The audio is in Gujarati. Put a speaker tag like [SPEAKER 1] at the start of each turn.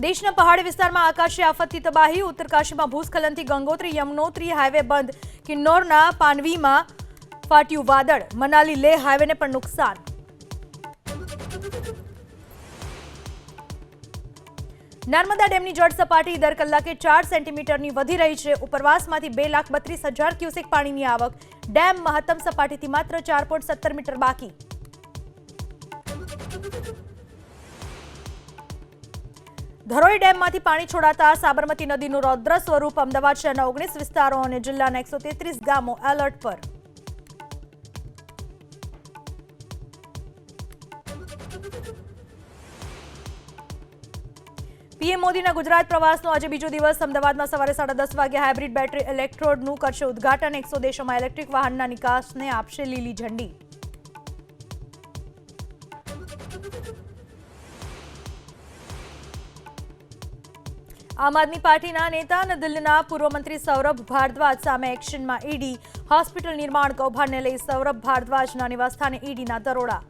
[SPEAKER 1] દેશના પહાડી વિસ્તારમાં આકાશી આફતથી તબાહી। ઉત્તરકાશીમાં ભૂસ્ખલનથી ગંગોત્રી યમનોત્રી હાઈવે બંધ। કિન્નૌરના પાનવીમાં ફાટ્યું વાદળ। મનાલી લેહ હાઈવેને પણ નુકસાન। નર્મદા ડેમની જળ સપાટી દર કલાકે 4 સેન્ટીમીટરની વધી રહી છે। ઉપરવાસમાંથી 2,32,000 ક્યુસેક પાણીની આવક। ડેમ મહત્તમ સપાટીથી માત્ર 4.17 મીટર બાકી। ધરોઈ ડેમમાંથી પાણી છોડાતા સાબરમતી નદીનું રૌદ્ર સ્વરૂપ। અમદાવાદ શહેરના 19 વિસ્તારો અને જિલ્લાના 133 ગામો એલર્ટ પર। પીએમ મોદીના ગુજરાત પ્રવાસનો આજે બીજો દિવસ। અમદાવાદમાં સવારે 10:30 વાગે હાઇબ્રિડ બેટરી ઇલેક્ટ્રોડનું કરશે ઉદ્ઘાટન। 100 દેશોમાં ઇલેક્ટ્રિક વાહનના નિકાસને આપશે લીલી ઝંડી। આમ આદમી પાર્ટીના નેતા અને દિલ્હીના પૂર્વ મંત્રી સૌરભ ભારદ્વાજ સામે એક્શનમાં ઈડી। હોસ્પિટલ નિર્માણ કૌભાંડને લઈ સૌરભ ભારદ્વાજના નિવાસસ્થાને ઈડીના દરોડા।